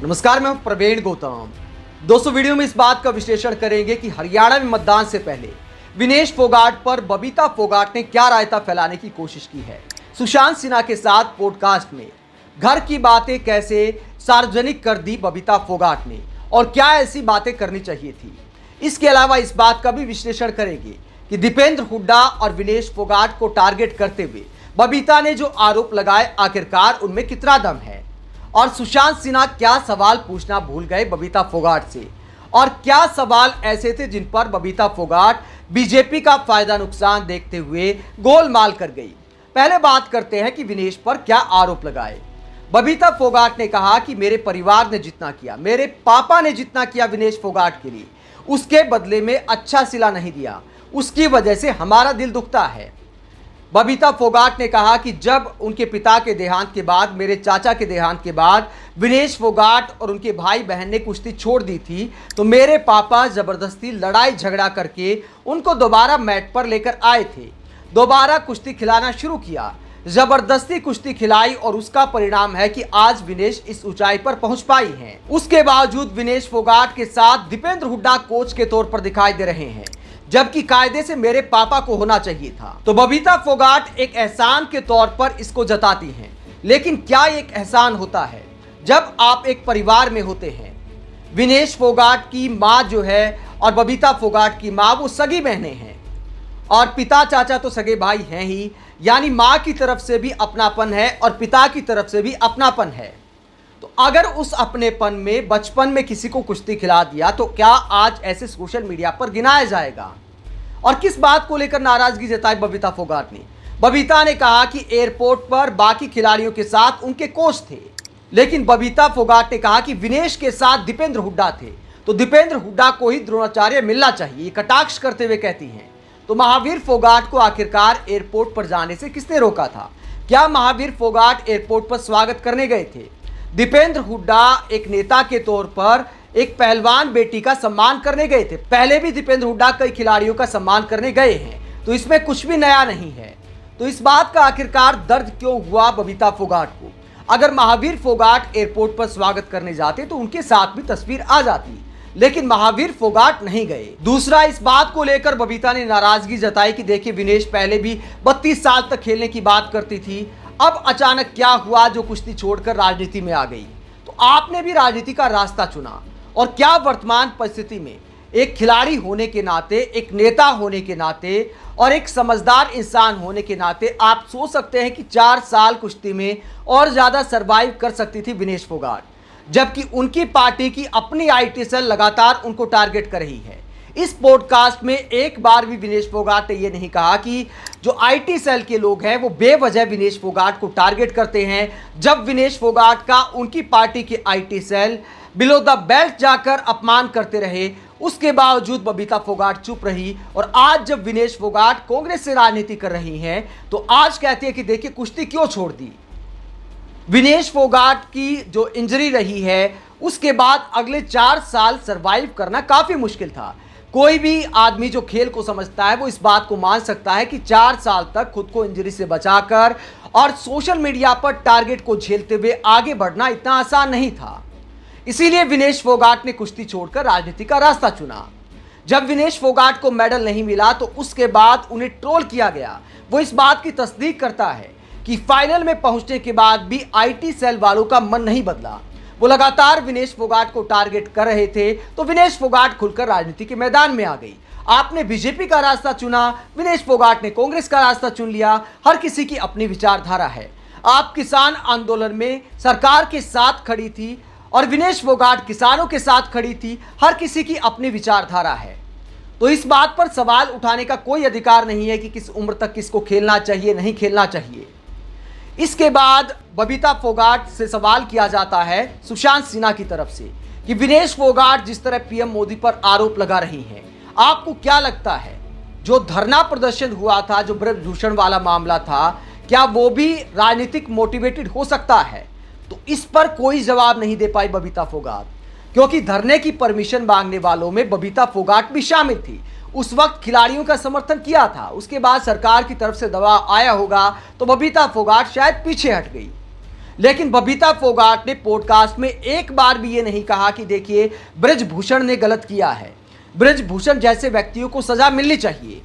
नमस्कार, मैं हूं प्रवीण गौतम। दोस्तों, वीडियो में इस बात का विश्लेषण करेंगे कि हरियाणा में मतदान से पहले विनेश फोगाट पर बबीता फोगाट ने क्या रायता फैलाने की कोशिश की है। सुशांत सिन्हा के साथ पॉडकास्ट में घर की बातें कैसे सार्वजनिक कर दी बबीता फोगाट ने और क्या ऐसी बातें करनी चाहिए थी। इसके अलावा इस बात का भी विश्लेषण करेंगे कि दीपेंद्र हुड्डा और विनेश फोगाट को टारगेट करते हुए बबीता ने जो आरोप लगाए, आखिरकार उनमें कितना दम है और सुशांत सिन्हा क्या सवाल पूछना भूल गए बबीता फोगाट से और क्या सवाल ऐसे थे जिन पर बबीता फोगाट बीजेपी का फायदा नुकसान देखते हुए गोलमाल कर गई। पहले बात करते हैं कि विनेश पर क्या आरोप लगाए। बबीता फोगाट ने कहा कि मेरे परिवार ने जितना किया, मेरे पापा ने जितना किया विनेश फोगाट के लिए, उसके बदले में अच्छा सिला नहीं दिया, उसकी वजह से हमारा दिल दुखता है। बबीता फोगाट ने कहा कि जब उनके पिता के देहांत के बाद, मेरे चाचा के देहांत के बाद विनेश फोगाट और उनके भाई बहन ने कुश्ती छोड़ दी थी, तो मेरे पापा जबरदस्ती लड़ाई झगड़ा करके उनको दोबारा मैट पर लेकर आए थे, दोबारा कुश्ती खिलाना शुरू किया, जबरदस्ती कुश्ती खिलाई और उसका परिणाम है कि आज विनेश इस ऊंचाई पर पहुंच पाई हैं। उसके बावजूद विनेश फोगाट के साथ दीपेंद्र हुड्डा कोच के तौर पर दिखाई दे रहे हैं, जबकि कायदे से मेरे पापा को होना चाहिए था। तो बबीता फोगाट एक एहसान के तौर पर इसको जताती हैं, लेकिन क्या एक एहसान होता है जब आप एक परिवार में होते हैं। विनेश फोगाट की माँ जो है और बबीता फोगाट की माँ वो सगी बहनें हैं और पिता चाचा तो सगे भाई हैं ही, यानी माँ की तरफ से भी अपनापन है और पिता की तरफ से भी अपनापन है। तो अगर उस अपनेपन में बचपन में किसी को कुश्ती खिला दिया तो क्या आज ऐसे सोशल मीडिया पर गिनाया जाएगा। और किस बात को लेकर नाराजगी जताई बबीता फोगाट ने। बबीता ने कहा कि एयरपोर्ट पर बाकी खिलाड़ियों के साथ उनके कोच थे, लेकिन बबीता फोगाट ने कहा कि विनेश के साथ दीपेंद्र हुड्डा थे, तो दीपेंद्र हुड्डा को ही द्रोणाचार्य मिलना चाहिए, कटाक्ष करते हुए कहती हैं। तो महावीर फोगाट को आखिरकार एयरपोर्ट पर जाने से किसने रोका था? क्या महावीर फोगाट एयरपोर्ट पर स्वागत करने गए थे? दीपेंद्र हुड्डा एक नेता के तौर पर एक पहलवान बेटी का सम्मान करने गए थे। पहले भी दीपेंद्र हुड्डा कई खिलाड़ियों का सम्मान करने गए हैं, तो इसमें कुछ भी नया नहीं है। तो इस बात का आखिरकार दर्द क्यों हुआ बबीता फोगाट को? अगर महावीर फोगाट एयरपोर्ट पर स्वागत करने जाते तो उनके साथ भी तस्वीर आ जाती, लेकिन महावीर फोगाट नहीं गए। दूसरा, इस बात को लेकर बबीता ने नाराजगी जताई कि देखिए, विनेश पहले भी 32 साल तक खेलने की बात करती थी, अब अचानक क्या हुआ जो कुश्ती छोड़कर राजनीति में आ गई। तो आपने भी राजनीति का रास्ता चुना और क्या वर्तमान परिस्थिति में एक खिलाड़ी होने के नाते, एक नेता होने के नाते और एक समझदार इंसान होने के नाते आप सोच सकते हैं कि 4 साल कुश्ती में और ज़्यादा सर्वाइव कर सकती थी विनेश फोगाट, जबकि उनकी पार्टी की अपनी आईटी सेल लगातार उनको टारगेट कर रही है। इस पॉडकास्ट में एक बार भी विनेश फोगाट ने यह नहीं कहा कि जो आईटी सेल के लोग हैं वो बेवजह विनेश फोगाट को टारगेट करते हैं। जब विनेश फोगाट का उनकी पार्टी के IT cell below the belt जाकर अपमान करते रहे, उसके बावजूद बबीता फोगाट चुप रही और आज जब विनेश फोगाट कांग्रेस से राजनीति कर रही हैं तो आज कहती है कि देखिए कुश्ती क्यों छोड़ दी। विनेश फोगाट की जो इंजरी रही है उसके बाद अगले 4 साल सरवाइव करना काफी मुश्किल था। कोई भी आदमी जो खेल को समझता है वो इस बात को मान सकता है कि 4 साल तक खुद को इंजरी से बचाकर और सोशल मीडिया पर टारगेट को झेलते हुए आगे बढ़ना इतना आसान नहीं था। इसीलिए विनेश फोगाट ने कुश्ती छोड़कर राजनीति का रास्ता चुना। जब विनेश फोगाट को मेडल नहीं मिला तो उसके बाद उन्हें ट्रोल किया गया। वो इस बात की तस्दीक करता है कि फाइनल में पहुंचने के बाद भी आईटी सेल वालों का मन नहीं बदला। वो लगातार विनेश फोगाट को टारगेट कर रहे थे, तो विनेश फोगाट खुलकर राजनीति के मैदान में आ गई। आपने बीजेपी का रास्ता चुना, विनेश फोगाट ने कांग्रेस का रास्ता चुन लिया। हर किसी की अपनी विचारधारा है। आप किसान आंदोलन में सरकार के साथ खड़ी थी और विनेश फोगाट किसानों के साथ खड़ी थी। हर किसी की अपनी विचारधारा है, तो इस बात पर सवाल उठाने का कोई अधिकार नहीं है कि किस उम्र तक किसको खेलना चाहिए, नहीं खेलना चाहिए। इसके बाद बबीता फोगाट से सवाल किया जाता है सुशांत सिन्हा की तरफ से कि विनेश फोगाट जिस तरह पीएम मोदी पर आरोप लगा रही हैं, आपको क्या लगता है जो धरना प्रदर्शन हुआ था, जो ब्रजभूषण वाला मामला था, क्या वो भी राजनीतिक मोटिवेटेड हो सकता है? तो इस पर कोई जवाब नहीं दे पाई बबीता फोगाट, क्योंकि धरने की परमिशन मांगने वालों में बबीता फोगाट भी शामिल थी। उस वक्त खिलाड़ियों का समर्थन किया था, उसके बाद सरकार की तरफ से दबाव आया होगा तो बबीता फोगाट शायद पीछे हट गई। लेकिन बबीता फोगाट ने पॉडकास्ट में एक बार भी ये नहीं कहा कि देखिए ब्रजभूषण ने गलत किया है, ब्रजभूषण जैसे व्यक्तियों को सजा मिलनी चाहिए।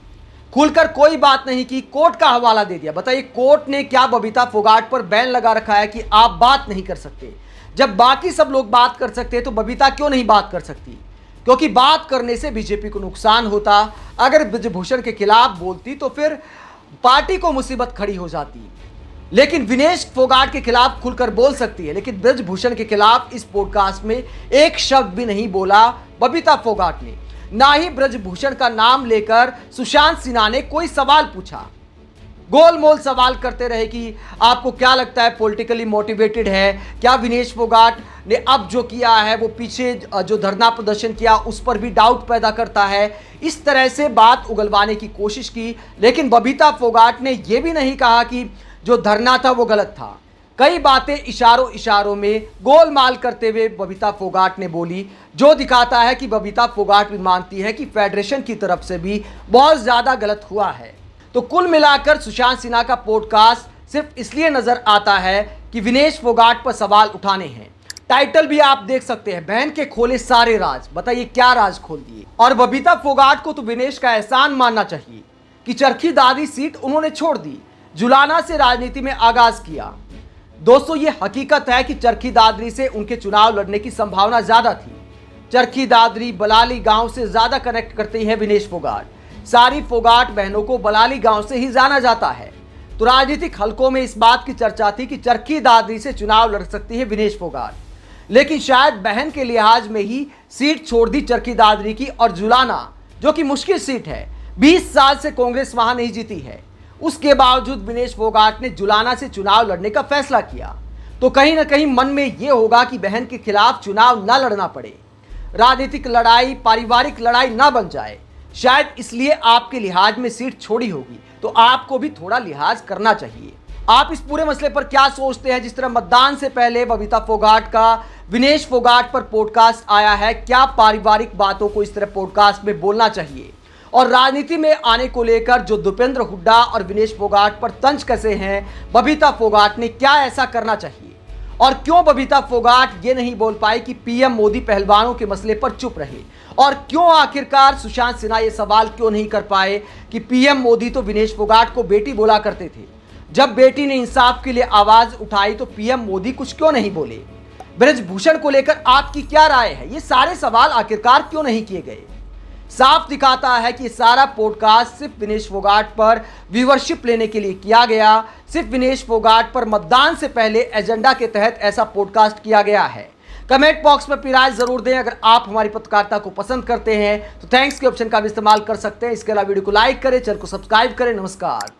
खुलकर कोई बात नहीं की, कोर्ट का हवाला दे दिया। बताइए कोर्ट ने क्या बबीता फोगाट पर बैन लगा रखा है कि आप बात नहीं कर सकते? जब बाकी सब लोग बात कर सकते हैं तो बबीता क्यों नहीं बात कर सकती? क्योंकि बात करने से बीजेपी को नुकसान होता। अगर ब्रजभूषण के खिलाफ बोलती तो फिर पार्टी को मुसीबत खड़ी हो जाती। लेकिन विनेश फोगाट के खिलाफ खुलकर बोल सकती है, लेकिन ब्रजभूषण के खिलाफ इस पॉडकास्ट में एक शब्द भी नहीं बोला बबीता फोगाट ने। ना ही ब्रजभूषण का नाम लेकर सुशांत सिन्हा ने कोई सवाल पूछा। गोलमोल सवाल करते रहे कि आपको क्या लगता है पॉलिटिकली मोटिवेटेड है क्या विनेश फोगाट ने अब जो किया है वो पीछे जो धरना प्रदर्शन किया उस पर भी डाउट पैदा करता है। इस तरह से बात उगलवाने की कोशिश की, लेकिन बबीता फोगाट ने यह भी नहीं कहा कि जो धरना था वो गलत था। कई बातें इशारों इशारों में गोलमाल करते हुए बबीता फोगाट ने बोली, जो दिखाता है कि बबीता फोगाट भी मानती है कि फेडरेशन की तरफ से भी बहुत ज्यादा गलत हुआ है। तो कुल मिलाकर सुशांत सिन्हा का पॉडकास्ट सिर्फ इसलिए नजर आता है कि विनेश फोगाट पर सवाल उठाने हैं। टाइटल भी आप देख सकते हैं, बहन के खोले सारे राज। बताइए क्या राज खोल दिए? और बबीता फोगाट को तो विनेश का एहसान मानना चाहिए कि चरखी दादरी सीट उन्होंने छोड़ दी, जुलाना से राजनीति में आगाज किया। दोस्तों ये हकीकत है कि चरखी दादरी से उनके चुनाव लड़ने की संभावना ज्यादा थी। चरखी दादरी बलाली गांव से ज्यादा कनेक्ट करती है विनेश फोगाट। सारी फोगाट बहनों को बलाली गांव से ही जाना जाता है। तो राजनीतिक हलकों में इस बात की चर्चा थी कि चरखी दादरी से चुनाव लड़ सकती है विनेश फोगाट, लेकिन शायद बहन के लिहाज में ही सीट छोड़ दी चरखी दादरी की। और जुलाना जो कि मुश्किल सीट है, 20 साल से कांग्रेस वहां नहीं जीती है, उसके बावजूद विनेश फोगाट ने जुलाना से चुनाव लड़ने का फैसला किया। तो कहीं ना कहीं मन में यह होगा कि बहन के खिलाफ चुनाव न लड़ना पड़े, राजनीतिक लड़ाई पारिवारिक लड़ाई ना बन जाए। शायद इसलिए आपके लिहाज में सीट छोड़ी होगी, तो आपको भी थोड़ा लिहाज करना चाहिए। आप इस पूरे मसले पर क्या सोचते हैं? जिस तरह मतदान से पहले बबीता फोगाट का विनेश फोगाट पर पॉडकास्ट आया है, क्या पारिवारिक बातों को इस तरह पॉडकास्ट में बोलना चाहिए? और राजनीति में आने को लेकर जो दीपेंद्र हुड्डा और विनेश फोगाट पर तंज कसे हैं, बबीता फोगाट ने क्या ऐसा करना चाहिए? और क्यों बबीता फोगाट ये नहीं बोल पाई कि पीएम मोदी पहलवानों के मसले पर चुप रहे? और क्यों आखिरकार सुशांत सिन्हा ये सवाल क्यों नहीं कर पाए कि पीएम मोदी तो विनेश फोगाट को बेटी बोला करते थे, जब बेटी ने इंसाफ के लिए आवाज उठाई तो पीएम मोदी कुछ क्यों नहीं बोले? ब्रजभूषण को लेकर आपकी क्या राय है? ये सारे सवाल आखिरकार क्यों नहीं किए गए? साफ दिखाता है कि सारा पॉडकास्ट सिर्फ विनेश फोगाट पर व्यूअरशिप लेने के लिए किया गया। सिर्फ विनेश फोगाट पर मतदान से पहले एजेंडा के तहत ऐसा पॉडकास्ट किया गया है। कमेंट बॉक्स में अपनी राय जरूर दें। अगर आप हमारी पत्रकारिता को पसंद करते हैं तो थैंक्स के ऑप्शन का भी इस्तेमाल कर सकते हैं। इसके अलावा वीडियो को लाइक करें, चैनल को सब्सक्राइब करें। नमस्कार।